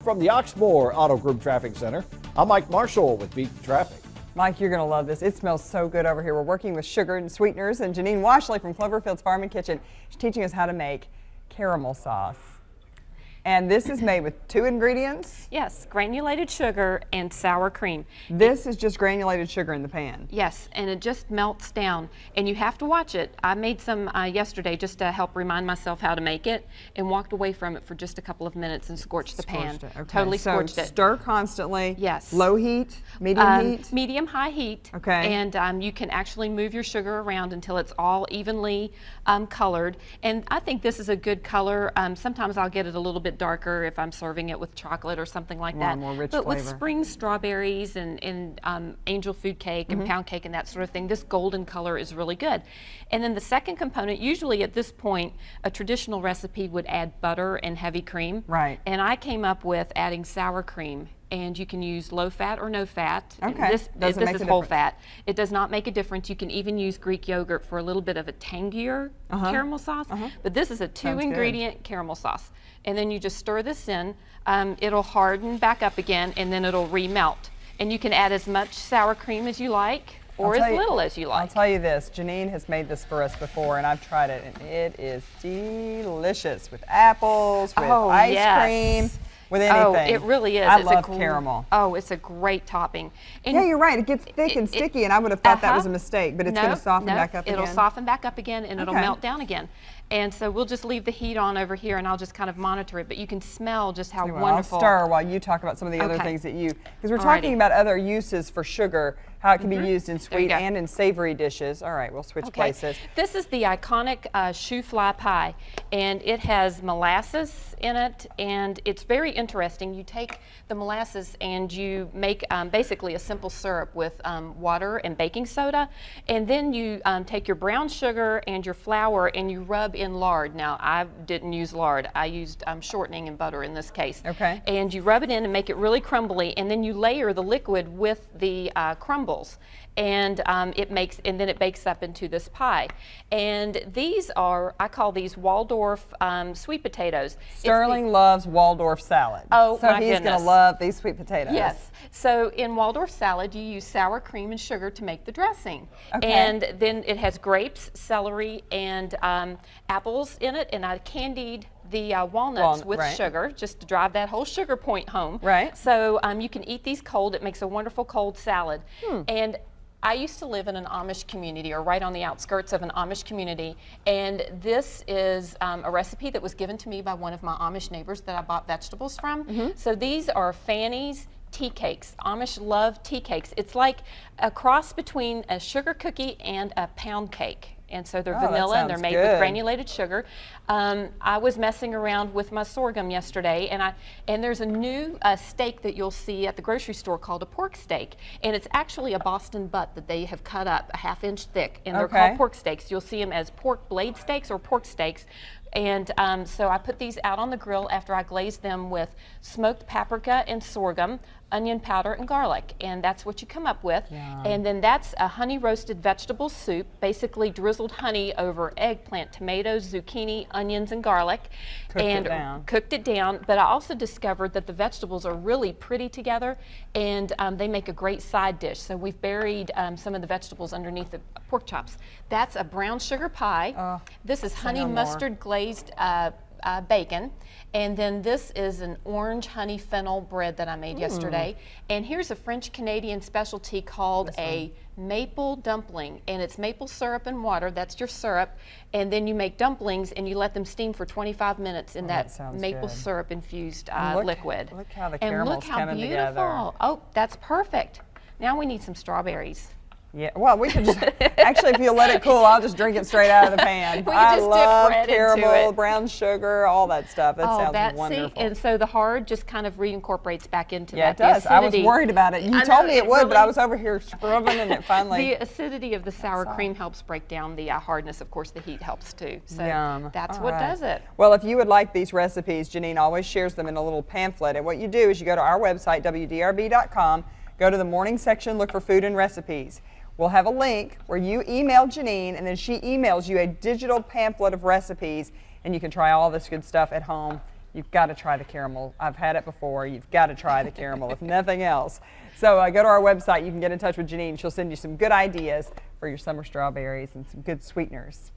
from the Oxmoor Auto Group Traffic Center, I'm Mike Marshall with Beat Traffic. Mike, you're going to love this. It smells so good over here. We're working with Sugar and Sweeteners and Janine Washle from CloverFields Farm and Kitchen. She's teaching us how to make caramel sauce. And this is made with 2 ingredients? Yes, granulated sugar and sour cream. This is just granulated sugar in the pan? Yes, and it just melts down. And you have to watch it. I made some yesterday just to help remind myself how to make it, and walked away from it for just a couple of minutes and scorched the pan. It. Okay. Totally scorched it. Stir constantly? Yes. Low heat? Medium heat? Medium high heat. Okay. And you can actually move your sugar around until it's all evenly colored. And I think this is a good color. Sometimes I'll get it a little bit darker if I'm serving it with chocolate or something like that. More rich but flavor. with spring strawberries and angel food cake and pound cake and that sort of thing, this golden color is really good. And then the second component, usually at this point, a traditional recipe would add butter and heavy cream. Right. And I came up with adding sour cream. And you can use low fat or no fat. Okay. This is whole difference. fat. It does not make a difference. You can even use Greek yogurt for a little bit of a tangier caramel sauce. But this is a 2-ingredient caramel sauce. And then you just stir this in. It'll harden back up again, and then it'll remelt. And you can add as much sour cream as you like, or as little as you like. I'll tell you this, Janine has made this for us before, and I've tried it, and it is delicious with apples, with ice cream. With anything. Oh, it really is. I love caramel. Oh, it's a great topping. And yeah, you're right. It gets thick and sticky, and I would have thought that was a mistake, but it's going to soften back up again. It'll soften back up again, and it'll melt down again. And so we'll just leave the heat on over here, and I'll just kind of monitor it. But you can smell just how wonderful. I'll stir while you talk about some of the other things that you, because we're talking about other uses for sugar, how it can be used in sweet and in savory dishes. All right, we'll switch places. This is the iconic shoe fly pie, and it has molasses in it, and it's very interesting. You take the molasses and you make basically a simple syrup with water and baking soda, and then you take your brown sugar and your flour and you rub in lard. Now, I didn't use lard. I used shortening and butter in this case. Okay. And you rub it in and make it really crumbly, and then you layer the liquid with the crumbles. And then it bakes up into this pie. And these are, I call these Waldorf sweet potatoes. Sterling loves Waldorf salad. Oh, so my he's goodness. going to love these sweet potatoes. Yes. So in Waldorf salad, you use sour cream and sugar to make the dressing. Okay. And then it has grapes, celery, and apples in it, and I candied the walnuts with sugar, just to drive that whole sugar point home. Right. So you can eat these cold. It makes a wonderful cold salad. And I used to live in an Amish community, or right on the outskirts of an Amish community, and this is a recipe that was given to me by one of my Amish neighbors that I bought vegetables from. So these are Fanny's tea cakes. Amish love tea cakes. It's like a cross between a sugar cookie and a pound cake. And so they're vanilla and they're made with granulated sugar. I was messing around with my sorghum yesterday, and there's a new steak that you'll see at the grocery store called a pork steak, and it's actually a Boston butt that they have cut up a ½ inch thick, and they're called pork steaks. You'll see them as pork blade steaks or pork steaks. And so I put these out on the grill after I glazed them with smoked paprika and sorghum, onion powder, and garlic. And that's what you come up with. Yum. And then that's a honey roasted vegetable soup, basically drizzled honey over eggplant, tomatoes, zucchini, onions, and garlic. Cooked it down. But I also discovered that the vegetables are really pretty together, and they make a great side dish. So we've buried some of the vegetables underneath the pork chops. That's a brown sugar pie. This is honey mustard glazed bacon, and then this is an orange honey fennel bread that I made yesterday. And here's a French Canadian specialty called a maple dumpling, and it's maple syrup and water. That's your syrup, and then you make dumplings and you let them steam for 25 minutes in that maple syrup infused liquid. Look how the caramel's coming together. Oh, that's perfect. Now we need some strawberries. Yeah, well, we could just, actually, if you'll let it cool, I'll just drink it straight out of the pan. I love caramel, brown sugar, all that stuff. That sounds wonderful. And so the hard just kind of reincorporates back into that. Yeah, it does. I was worried about it. You told me it would, but I was over here scrubbing, and it finally. The acidity of the sour cream helps break down the hardness. Of course, the heat helps too. So that's what does it. Well, if you would like these recipes, Janine always shares them in a little pamphlet. And what you do is you go to our website, WDRB.com, go to the morning section, look for food and recipes. We'll have a link where you email Janine, and then she emails you a digital pamphlet of recipes, and you can try all this good stuff at home You've got to try the caramel. I've had it before. You've got to try the caramel, if nothing else. So go to our website. You can get in touch with Janine. She'll send you some good ideas for your summer strawberries and some good sweeteners.